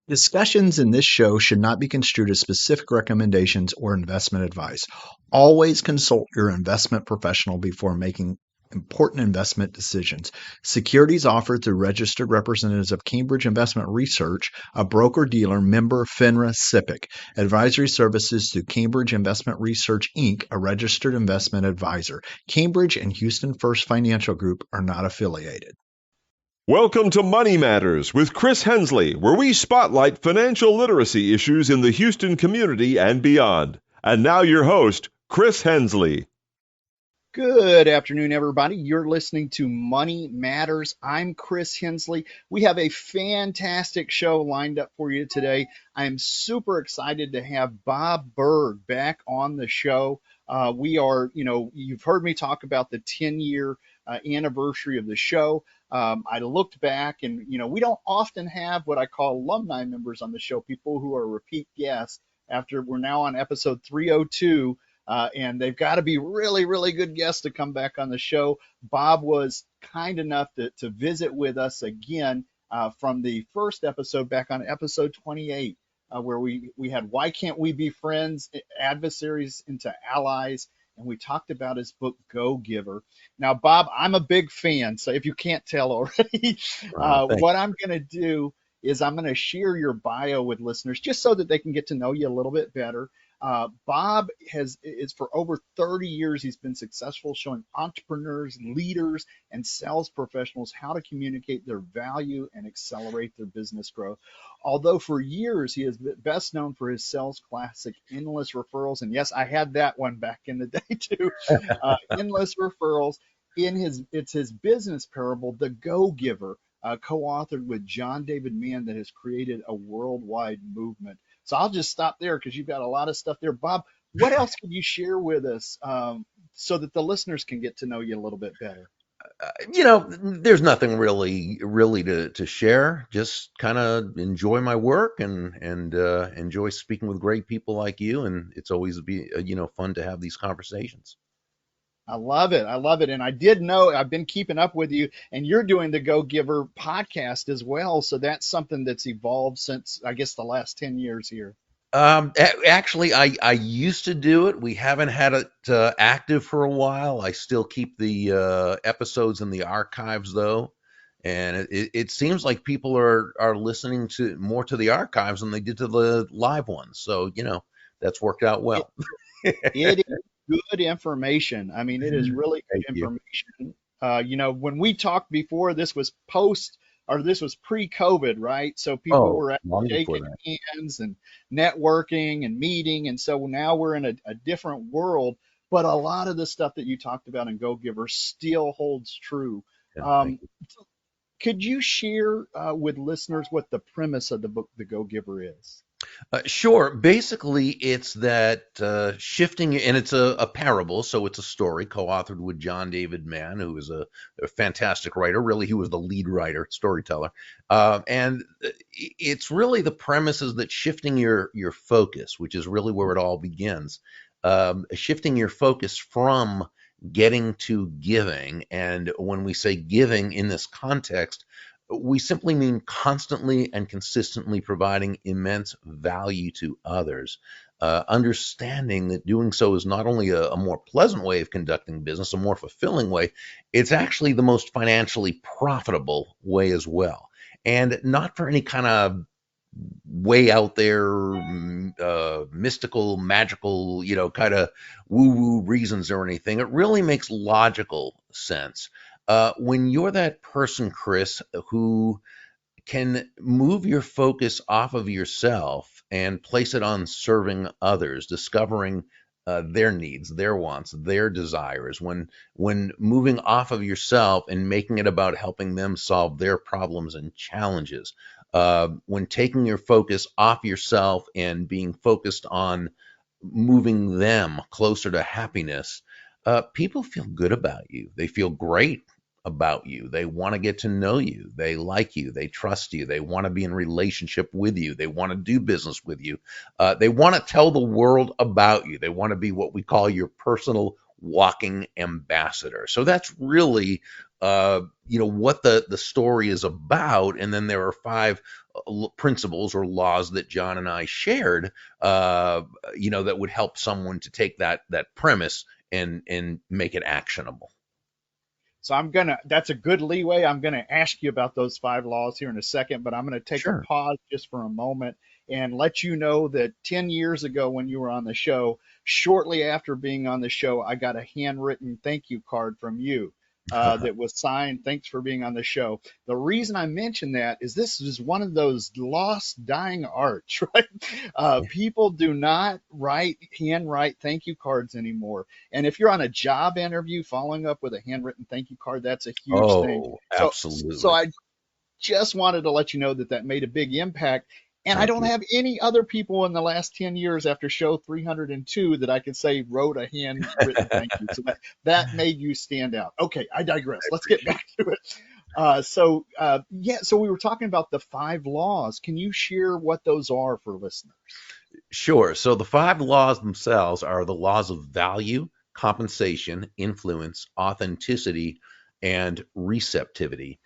Discussions in this show should not be construed as specific recommendations or investment advice. Always consult your investment professional before making important investment decisions. Securities offered through registered representatives of Cambridge Investment Research, a broker-dealer member FINRA SIPC. Advisory services through Cambridge Investment Research, Inc., a registered investment advisor. Cambridge and Houston First Financial Group are not affiliated. Welcome to Money Matters with Chris Hensley, where we spotlight financial literacy issues in the Houston community and beyond. And now your host, Chris Hensley. Good afternoon, everybody. You're listening to Money Matters. I'm Chris Hensley. We have a fantastic show lined up for you today. I am super excited to have Bob Burg back on the show. You've heard me talk about the 10-year anniversary of the show. I looked back and, we don't often have what I call alumni members on the show, people who are repeat guests after we're now on episode 302. And they've got to be really, really good guests to come back on the show. Bob was kind enough to visit with us again from the first episode back on episode 28, where we had Why Can't We Be Friends? Adversaries into Allies. And we talked about his book, Go Giver. Now, Bob, I'm a big fan. So if you can't tell already, what I'm going to do is I'm going to share your bio with listeners just so that they can get to know you a little bit better. Bob is for over 30 years, he's been successful showing entrepreneurs, leaders, and sales professionals how to communicate their value and accelerate their business growth. Although for years, he is best known for his sales classic, Endless Referrals. And yes, I had that one back in the day too. Endless Referrals. It's his business parable, The Go Giver, co-authored with John David Mann, that has created a worldwide movement. So I'll just stop there because you've got a lot of stuff there. Bob, what else can you share with us so that the listeners can get to know you a little bit better? There's nothing really to share. Just kind of enjoy my work and enjoy speaking with great people like you. And it's always fun to have these conversations. I love it. I love it. And I did know I've been keeping up with you, and you're doing the Go Giver podcast as well. So that's something that's evolved since, I guess, the last 10 years here. Actually, I used to do it. We haven't had it active for a while. I still keep the episodes in the archives, though. And it seems like people are listening to more to the archives than they did to the live ones. So, that's worked out well. It is good information. I mean, it is really good Thank you. information. When we talked before, this was pre-COVID, right? So people were long before shaking that. hands and networking and meeting. And so now we're in a different world. But a lot of the stuff that you talked about in Go Giver still holds true. Yeah, Um, thank you. could you share with listeners what the premise of the book, The Go Giver, is? Sure. Basically, it's that shifting, and it's a parable, so it's a story co-authored with John David Mann, who is a fantastic writer. Really, he was the lead writer, storyteller, and it's really the premise is that shifting your focus, which is really where it all begins, shifting your focus from getting to giving, and when we say giving in this context, we simply mean constantly and consistently providing immense value to others, understanding that doing so is not only a more pleasant way of conducting business, a more fulfilling way, it's actually the most financially profitable way as well. And not for any kind of way out there, mystical, magical, kind of woo-woo reasons or anything. It really makes logical sense. When you're that person, Chris, who can move your focus off of yourself and place it on serving others, discovering their needs, their wants, their desires, when moving off of yourself and making it about helping them solve their problems and challenges, when taking your focus off yourself and being focused on moving them closer to happiness, people feel good about you. They feel great about you. They want to get to know you. They like you. They trust you. They want to be in relationship with you. They want to do business with you. They want to tell the world about you. They want to be what we call your personal walking ambassador. So that's really what the story is about. And then there are 5 principles or laws that John and I shared, that would help someone to take that premise and make it actionable. So that's a good leeway. I'm gonna ask you about those 5 laws here in a second, but I'm gonna take a Sure. pause just for a moment and let you know that 10 years ago when you were on the show, shortly after being on the show, I got a handwritten thank you card from you that was signed. Thanks for being on the show. The reason I mention that is this is one of those lost, dying arts, right? People do not handwrite thank you cards anymore. And if you're on a job interview, following up with a handwritten thank you card, that's a huge thing. Oh, So absolutely. I just wanted to let you know that made a big impact. And I Thank don't you. have any other people in the last 10 years after show 302 that I could say wrote a handwritten thank you. So that made you stand out. Okay, I digress. I Let's get appreciate back to it. So we were talking about the 5 laws. Can you share what those are for listeners? Sure. So the 5 laws themselves are the laws of value, compensation, influence, authenticity, and receptivity.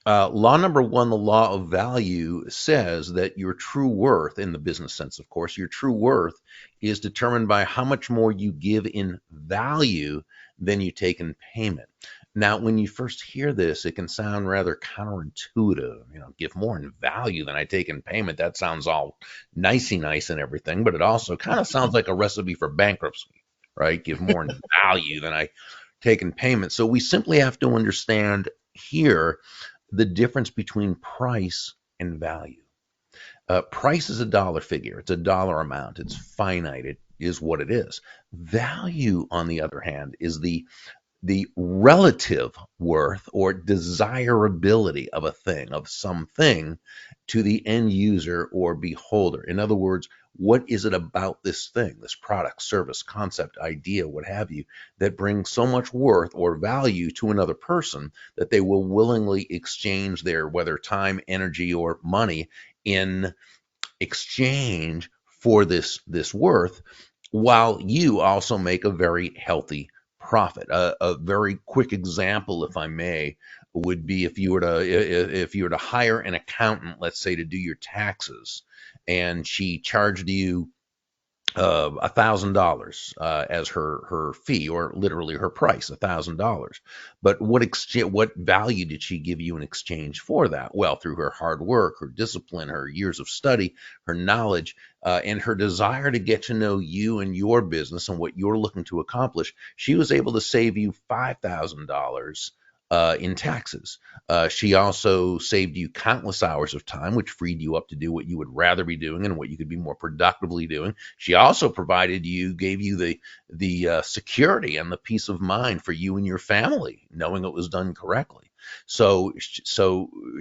Law number 1, the law of value, says that your true worth, in the business sense, of course, your true worth is determined by how much more you give in value than you take in payment. Now, when you first hear this, it can sound rather counterintuitive. Give more in value than I take in payment. That sounds all nicey nice and everything, but it also kind of sounds like a recipe for bankruptcy, right? Give more in value than I take in payment. So we simply have to understand here the difference between price and value. Price is a dollar figure. It's a dollar amount. It's finite. It is what it is. Value, on the other hand, is the relative worth or desirability of a thing, of something, to the end user or beholder. In other words, what is it about this thing, this product, service, concept, idea, what have you, that brings so much worth or value to another person that they will willingly exchange their, whether time, energy, or money, in exchange for this worth, while you also make a very healthy profit. A very quick example, if I may, would be if you were to hire an accountant, let's say, to do your taxes, and she charged you $1,000 as her fee, or literally her price, $1,000. But what value did she give you in exchange for that? Well, through her hard work, her discipline, her years of study, her knowledge, and her desire to get to know you and your business and what you're looking to accomplish, she was able to save you $5,000 in taxes. She also saved you countless hours of time, which freed you up to do what you would rather be doing and what you could be more productively doing. She also gave you the security and the peace of mind for you and your family, knowing it was done correctly. So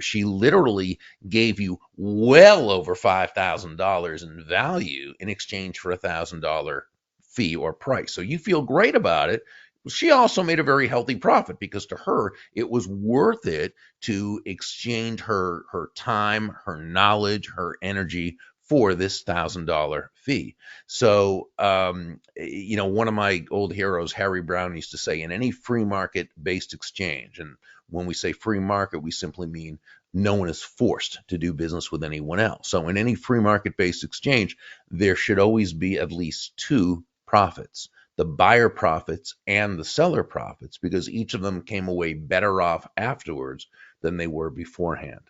she literally gave you well over $5,000 in value in exchange for $1,000 fee or price. So you feel great about it. She also made a very healthy profit, because to her it was worth it to exchange her time, her knowledge, her energy for this $1,000 fee. So one of my old heroes, Harry Brown, used to say, in any free market based exchange, and when we say free market, we simply mean no one is forced to do business with anyone else. So in any free market based exchange, there should always be at least 2 profits: the buyer profits and the seller profits, because each of them came away better off afterwards than they were beforehand.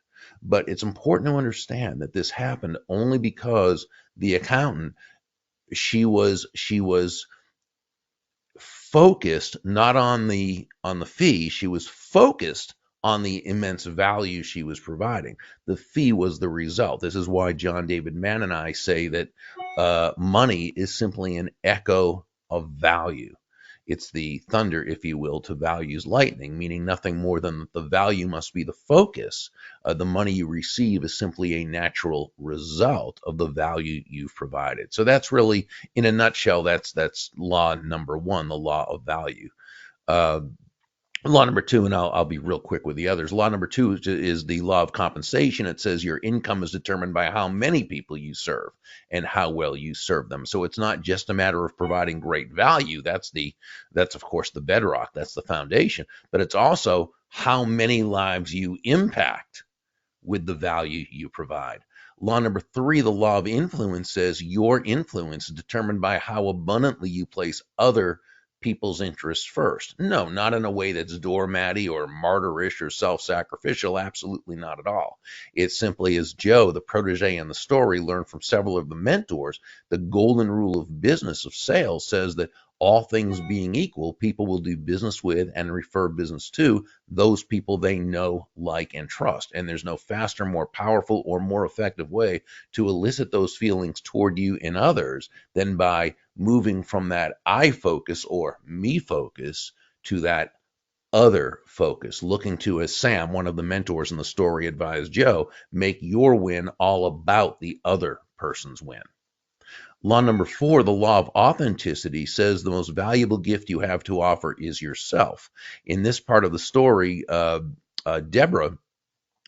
But it's important to understand that this happened only because the accountant, she was focused not on the fee, she was focused on the immense value she was providing. The fee was the result. This is why John David Mann and I say that money is simply an echo of value. It's the thunder, if you will, to value's lightning, meaning nothing more than the value must be the focus. The money you receive is simply a natural result of the value you've provided. So that's really, in a nutshell, that's law number 1, the law of value. Law number 2, and I'll be real quick with the others. Law number 2 is the law of compensation. It says your income is determined by how many people you serve and how well you serve them. So it's not just a matter of providing great value. That's of course the bedrock. That's the foundation. But it's also how many lives you impact with the value you provide. Law number 3, the law of influence, says your influence is determined by how abundantly you place other people's interests first. No, not in a way that's doormatty or martyrish or self-sacrificial. Absolutely not at all. It simply is Joe, the protege in the story, learned from several of the mentors. The golden rule of business, of sales, says that all things being equal, people will do business with and refer business to those people they know, like, and trust. And there's no faster, more powerful, or more effective way to elicit those feelings toward you and others than by moving from that I focus or me focus to that other focus, looking to, as Sam, one of the mentors in the story, advised Joe, make your win all about the other person's win. Law number 4, the law of authenticity, says the most valuable gift you have to offer is yourself. In this part of the story, Deborah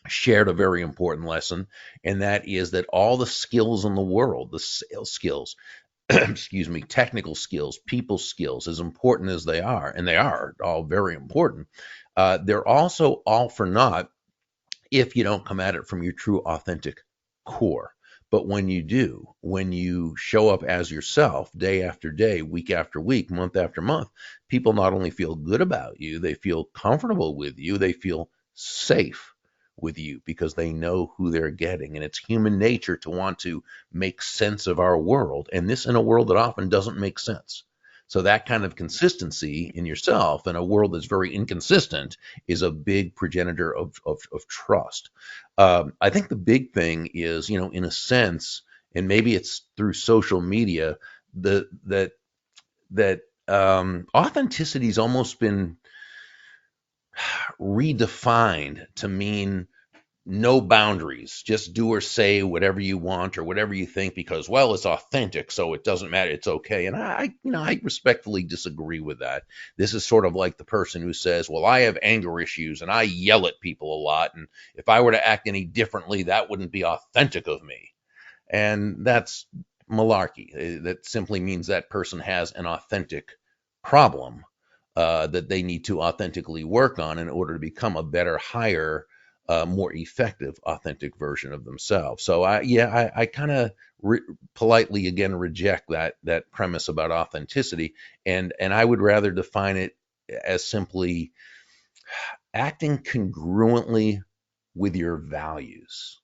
shared a very important lesson, and that is that all the skills in the world, the sales skills, excuse me, technical skills, people skills, as important as they are, and they are all very important, they're also all for naught if you don't come at it from your true authentic core. But when you do, when you show up as yourself day after day, week after week, month after month, people not only feel good about you, they feel comfortable with you, they feel safe with you because they know who they're getting. And it's human nature to want to make sense of our world, and this in a world that often doesn't make sense. So that kind of consistency in yourself in a world that's very inconsistent is a big progenitor of trust. I think the big thing is, in a sense, and maybe it's through social media, that authenticity's almost been redefined to mean no boundaries, just do or say whatever you want or whatever you think because, well, it's authentic, so it doesn't matter, it's okay. And I respectfully disagree with that. This is sort of like the person who says, well, I have anger issues and I yell at people a lot, and if I were to act any differently, that wouldn't be authentic of me. And that's malarkey. That simply means that person has an authentic problem that they need to authentically work on in order to become a better, higher, more effective, authentic version of themselves. So I kind of politely again reject that premise about authenticity, and I would rather define it as simply acting congruently with your values.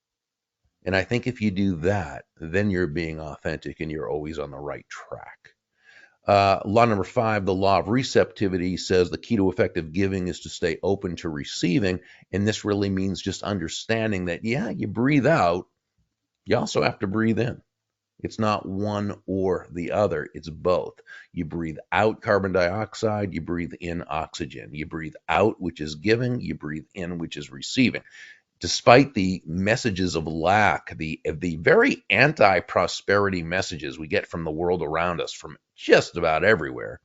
And I think if you do that, then you're being authentic and you're always on the right track. Law number 5, the law of receptivity, says the key to effective giving is to stay open to receiving. And this really means just understanding that, you breathe out, you also have to breathe in. It's not one or the other, it's both. You breathe out carbon dioxide, you breathe in oxygen. You breathe out, which is giving, you breathe in, which is receiving. Despite the messages of lack, the very anti-prosperity messages we get from the world around us, from just about everywhere,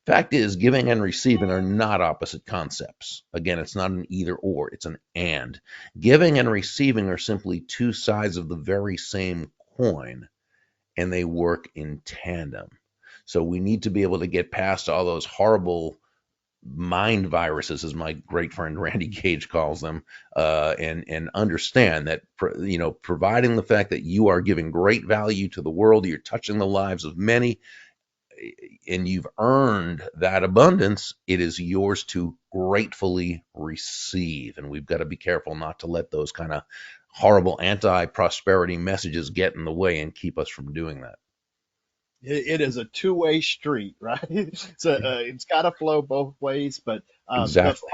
fact is, giving and receiving are not opposite concepts. Again, it's not an either or, it's an and. Giving and receiving are simply two sides of the very same coin, and they work in tandem. So we need to be able to get past all those horrible mind viruses, as my great friend Randy Gage calls them, and understand that providing the fact that you are giving great value to the world, you're touching the lives of many, and you've earned that abundance, it is yours to gratefully receive. And we've got to be careful not to let those kind of horrible anti-prosperity messages get in the way and keep us from doing that. It is a two-way street, right? It's got to flow both ways. But Exactly.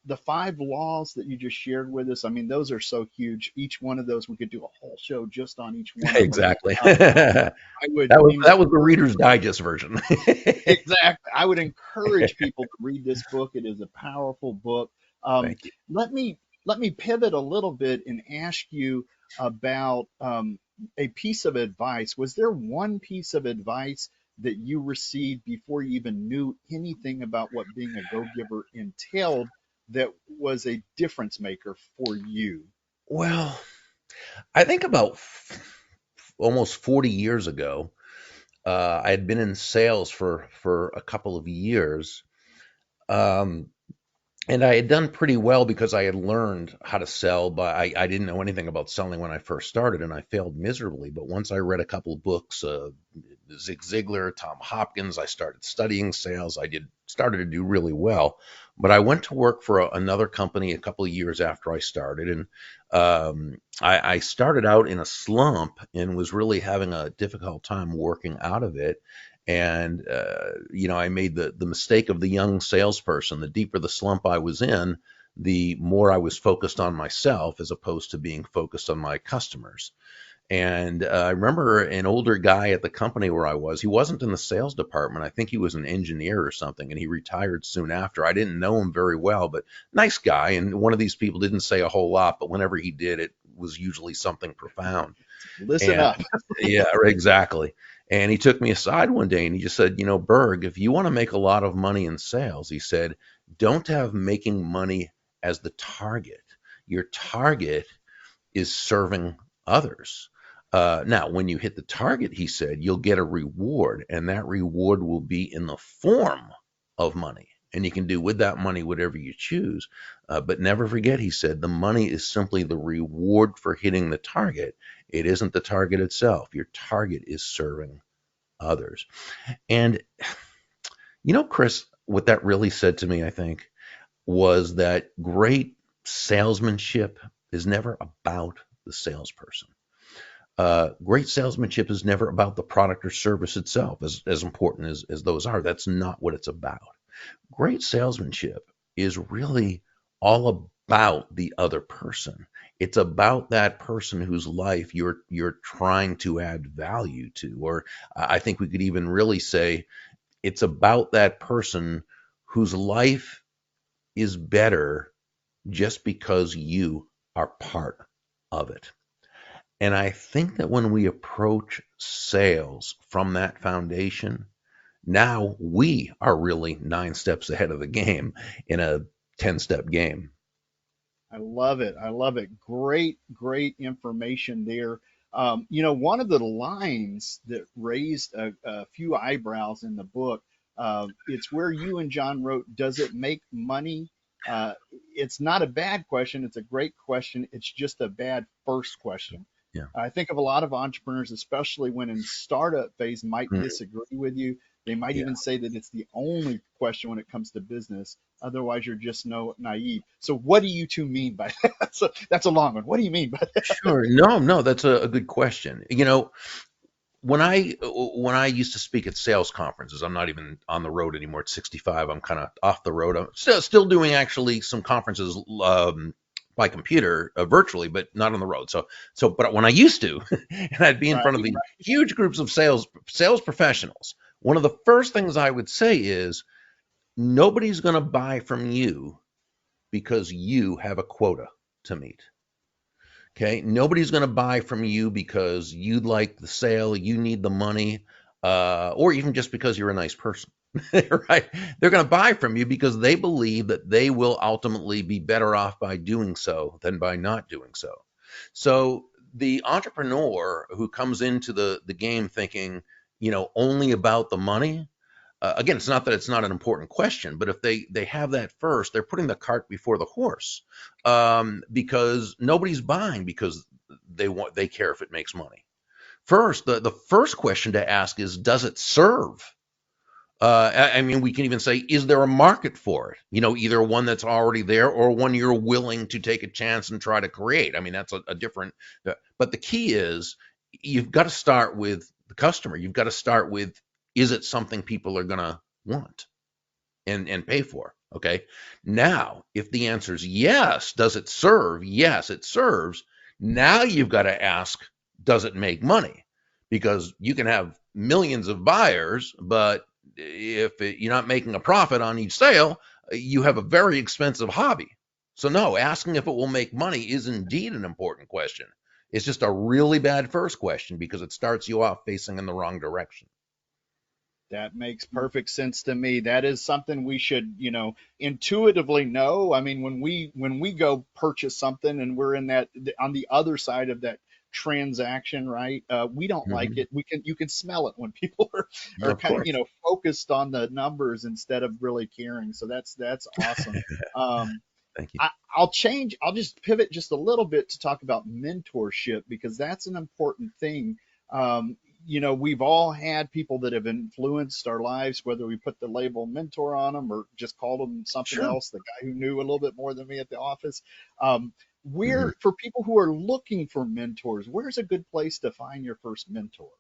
the five laws that you just shared with us, I mean, those are so huge. Each one of those, we could do a whole show just on each one of them. Exactly. I would that was the Reader's Digest version. exactly. I would encourage people to read this book. It is a powerful book. Thank you. Let me pivot a little bit and ask you about a piece of advice. Was there one piece of advice that you received before you even knew anything about what being a go-giver entailed that was a difference maker for you? Well, I think about almost 40 years ago, I had been in sales for a couple of years. And I had done pretty well because I had learned how to sell, but I didn't know anything about selling when I first started, and I failed miserably. But once I read a couple of books, Zig Ziglar, Tom Hopkins, I started studying sales. Started to do really well. But I went to work for another company a couple of years after I started, and I started out in a slump and was really having a difficult time working out of it. And I made the mistake of the young salesperson. The deeper the slump I was in, the more I was focused on myself as opposed to being focused on my customers. And I remember an older guy at the company where I was. He wasn't in the sales department. I think he was an engineer or something, and he retired soon after. I didn't know him very well, but nice guy. And one of these people didn't say a whole lot, but whenever he did, it was usually something profound. Listen And up. yeah, exactly. And he took me aside one day and he just said, Berg, if you want to make a lot of money in sales, he said, don't have making money as the target. Your target is serving others. Now, when you hit the target, he said, you'll get a reward, and that reward will be in the form of money. And you can do with that money whatever you choose. But never forget, he said, the money is simply the reward for hitting the target. It isn't the target itself. Your target is serving others. And, Chris, what that really said to me, I think, was that great salesmanship is never about the salesperson. Great salesmanship is never about the product or service itself, as important as those are. That's not what it's about. Great salesmanship is really all about the other person. It's about that person whose life you're trying to add value to. Or I think we could even really say it's about that person whose life is better just because you are part of it. And I think that when we approach sales from that foundation, now we are really 9 steps ahead of the game in a 10-step game. I love it. I love it. Great, great information there. One of the lines that raised a few eyebrows in the book, it's where you and John wrote, does it make money? It's not a bad question. It's a great question. It's just a bad first question. Yeah. I think of a lot of entrepreneurs, especially when in startup phase, might Mm, disagree with you. They might yeah. even say that it's the only question when it comes to business. Otherwise, you're just naive. So, what do you two mean by that? So, that's a long one. What do you mean by that? Sure. No, that's a good question. When I used to speak at sales conferences, I'm not even on the road anymore. At 65, I'm kind of off the road. I'm still doing actually some conferences by computer virtually, but not on the road. But when I used to, and I'd be in Right. front of these huge groups of sales professionals, one of the first things I would say is nobody's going to buy from you because you have a quota to meet. Okay. Nobody's going to buy from you because you like the sale, you need the money, or even just because you're a nice person. Right? They're going to buy from you because they believe that they will ultimately be better off by doing so than by not doing so. So the entrepreneur who comes into the game thinking, only about the money, again, it's not that it's not an important question, but if they have that first, they're putting the cart before the horse, because nobody's buying because they care if it makes money. First, the first question to ask is, does it serve? I mean, we can even say, is there a market for it? Either one that's already there or one you're willing to take a chance and try to create. I mean, that's a different. But the key is you've got to start with the customer. You've got to start with, is it something people are going to want and pay for? Okay. Now, if the answer is yes, does it serve? Yes, it serves. Now you've got to ask, does it make money? Because you can have millions of buyers, but if you're not making a profit on each sale, you have a very expensive hobby. So no, asking if it will make money is indeed an important question. It's just a really bad first question because it starts you off facing in the wrong direction. That makes perfect sense to me. That is something we should, intuitively know. I mean, when we go purchase something and we're in that on the other side of that transaction, right? We don't like Mhm. it. You can smell it when people are Of kind of, course. focused on the numbers instead of really caring. So that's awesome. Um, Thank you. I'll just pivot just a little bit to talk about mentorship because that's an important thing. Um, we've all had people that have influenced our lives, whether we put the label mentor on them or just called them something Sure. else, the guy who knew a little bit more than me at the office. Um, Mhm. where, for people who are looking for mentors, where's a good place to find your first mentor?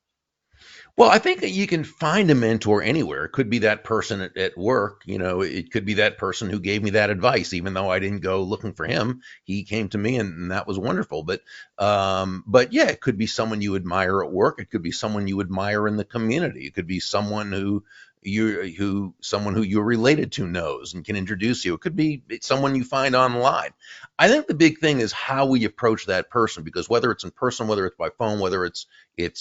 Well, I think that you can find a mentor anywhere. It could be that person at work. It could be that person who gave me that advice, even though I didn't go looking for him. He came to me, and that was wonderful. But yeah, it could be someone you admire at work. It could be someone you admire in the community. It could be someone who you're related to knows and can introduce you. It could be someone you find online. I think the big thing is how we approach that person, because whether it's in person, whether it's by phone, whether it's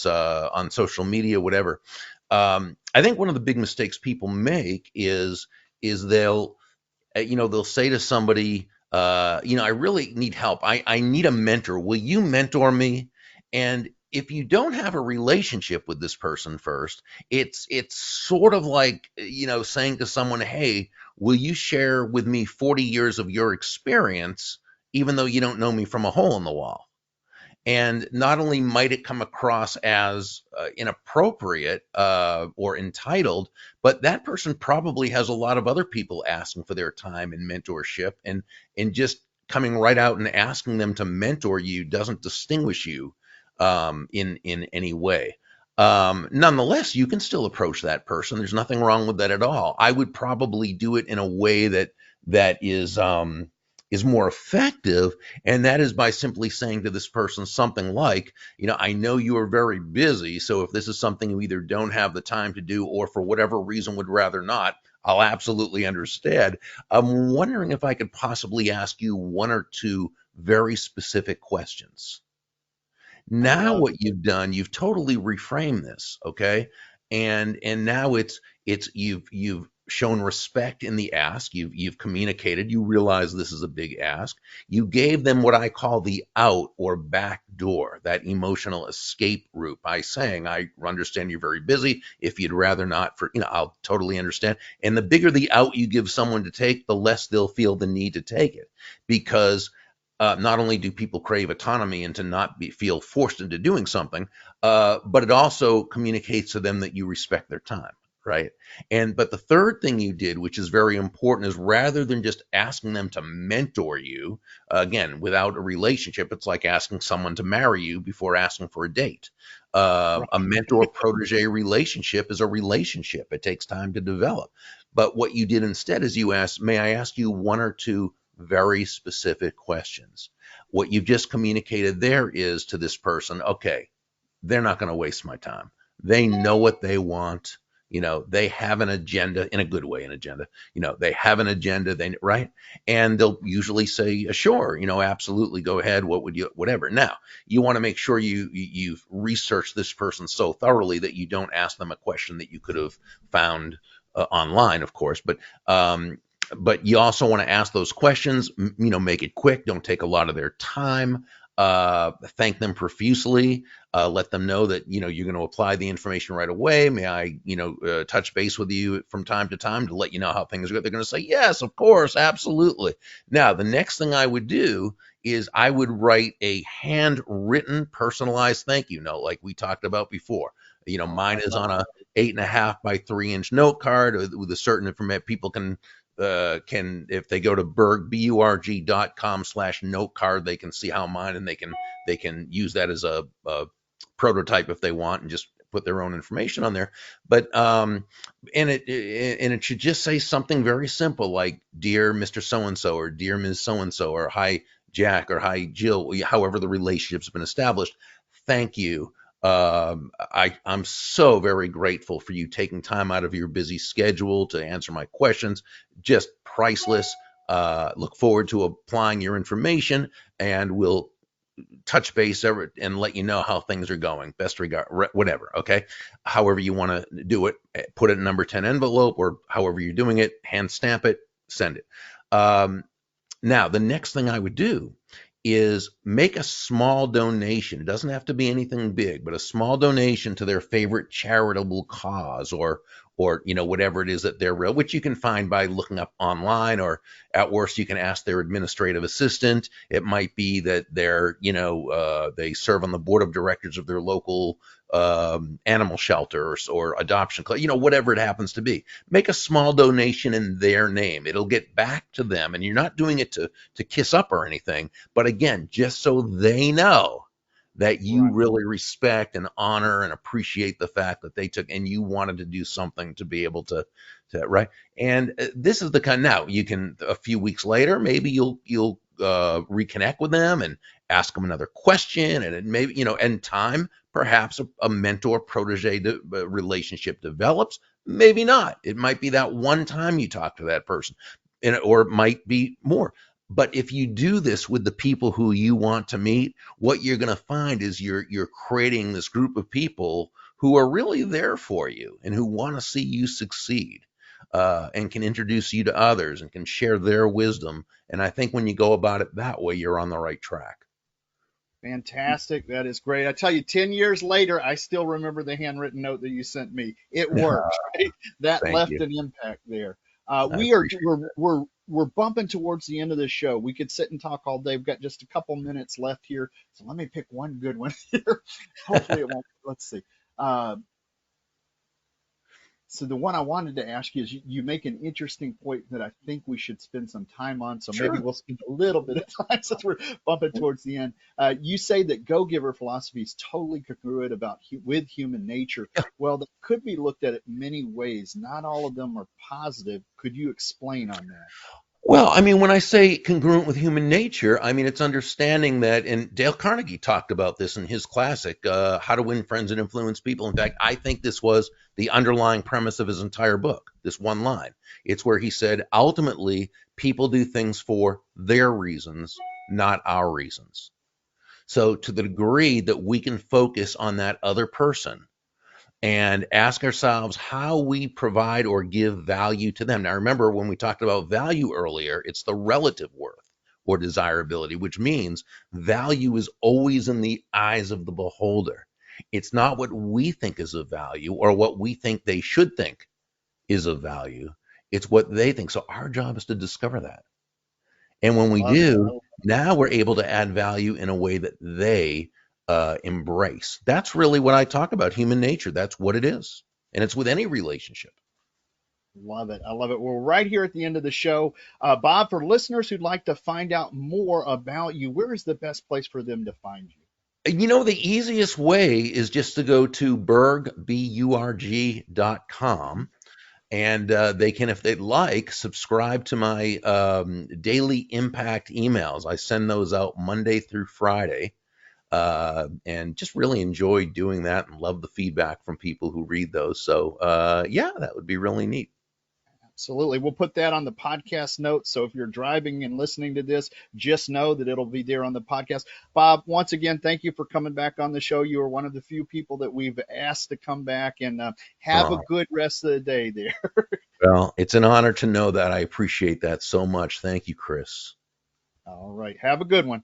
on social media, whatever. I think one of the big mistakes people make is they'll say to somebody, I really need help. I need a mentor. Will you mentor me? And if you don't have a relationship with this person first, it's sort of like saying to someone, "Hey, will you share with me 40 years of your experience, even though you don't know me from a hole in the wall?" And not only might it come across as inappropriate or entitled, but that person probably has a lot of other people asking for their time and mentorship, and just coming right out and asking them to mentor you doesn't distinguish you in any way. Nonetheless, you can still approach that person. There's nothing wrong with that at all. I would probably do it in a way that is more effective, and that is by simply saying to this person something like, I know you are very busy, so if this is something you either don't have the time to do or for whatever reason would rather not, I'll absolutely understand. I'm wondering if I could possibly ask you one or two very specific questions. I Now love what you've done, you've totally reframed this, okay? And now you've shown respect in the ask. You've communicated. You realize this is a big ask. You gave them what I call the out or back door, that emotional escape route, by saying, I understand you're very busy. If you'd rather not, I'll totally understand. And the bigger the out you give someone to take, the less they'll feel the need to take it, because not only do people crave autonomy and to not feel forced into doing something, but it also communicates to them that you respect their time, right? But the third thing you did, which is very important, is rather than just asking them to mentor you, again, without a relationship, it's like asking someone to marry you before asking for a date. A right. mentor protege relationship is a relationship. It takes time to develop. But what you did instead is you asked, may I ask you one or two very specific questions? What you've just communicated there is to this person, okay, they're not going to waste my time. They know what they want. They have an agenda, in a good way, an agenda. They have an agenda, right? And they'll usually say, sure, absolutely, go ahead. What would you, whatever. Now, you want to make sure you've researched this person so thoroughly that you don't ask them a question that you could have found online, of course. But you also want to ask those questions, make it quick. Don't take a lot of their time. Thank them profusely. Let them know that, you're going to apply the information right away. May I, touch base with you from time to time to let you know how things are. They're going to say, yes, of course, absolutely. Now, the next thing I would do is I would write a handwritten personalized thank you note, like we talked about before. Oh, Mine I is love on a 8.5 by 3 inch note card with a certain information. People can, if they go to burg.com/note card, they can see how mine, and they can use that as a prototype if they want, and just put their own information on there. But and it should just say something very simple like, dear Mr. So and so, or dear Ms. So and so, or hi Jack, or hi Jill, however the relationship's been established. Thank you. I'm so very grateful for you taking time out of your busy schedule to answer my questions. Just priceless. Look forward to applying your information, and we'll touch base and let you know how things are going. Best regard, whatever. Okay, however you want to do it, put it in number 10 envelope, or however you're doing it, hand stamp it, send it. Now, the next thing I would do is make a small donation. It doesn't have to be anything big, but a small donation to their favorite charitable cause, or whatever it is that they're real, which you can find by looking up online, or at worst you can ask their administrative assistant. It might be that they serve on the board of directors of their local animal shelter, or adoption club, whatever it happens to be. Make a small donation in their name. It'll get back to them, and you're not doing it to kiss up or anything, but again, just so they know that you Right. really respect and honor and appreciate the fact that they took and you wanted to do something to be able to right. And this is the kind. Now you can, a few weeks later, maybe you'll reconnect with them and ask them another question, and it maybe, and time, perhaps a mentor protege relationship develops. Maybe not. It might be that one time you talk to that person, or it might be more. But if you do this with the people who you want to meet, what you're going to find is you're creating this group of people who are really there for you and who want to see you succeed, and can introduce you to others and can share their wisdom. And I think when you go about it that way, you're on the right track. Fantastic. That is great. I tell you, 10 years later, I still remember the handwritten note that you sent me. It worked, right? That Thank left you. an impact there. I We're bumping towards the end of the show. We could sit and talk all day. We've got just a couple minutes left here. So let me pick one good one here. Hopefully it won't. Let's see. So the one I wanted to ask you is, you make an interesting point that I think we should spend some time on. So maybe Sure. we'll spend a little bit of time since we're bumping towards the end. You say that go-giver philosophy is totally congruent with human nature. Well, that could be looked at in many ways. Not all of them are positive. Could you explain on that? Well, I mean, when I say congruent with human nature, I mean, it's understanding that, and Dale Carnegie talked about this in his classic, How to Win Friends and Influence People. In fact, I think this was the underlying premise of his entire book, this one line. It's where he said, ultimately, people do things for their reasons, not our reasons. So to the degree that we can focus on that other person and ask ourselves how we provide or give value to them. Now, remember, when we talked about value earlier, it's the relative worth or desirability, which means value is always in the eyes of the beholder. It's not what we think is of value or what we think they should think is of value. It's what they think. So our job is to discover that. And when we Love it. do, now we're able to add value in a way that they embrace. That's really what I talk about, human nature. That's what it is. And it's with any relationship. Love it. I love it. We're right here at the end of the show. Bob, for listeners who'd like to find out more about you, where is the best place for them to find you? The easiest way is just to go to burg.com. And they can, if they'd like, subscribe to my daily impact emails. I send those out Monday through Friday. And just really enjoy doing that and love the feedback from people who read those. So, yeah, that would be really neat. Absolutely. We'll put that on the podcast notes. So if you're driving and listening to this, just know that it'll be there on the podcast. Bob, once again, thank you for coming back on the show. You are one of the few people that we've asked to come back, and have a good rest of the day there. Well, it's an honor to know that. I appreciate that so much. Thank you, Chris. All right. Have a good one.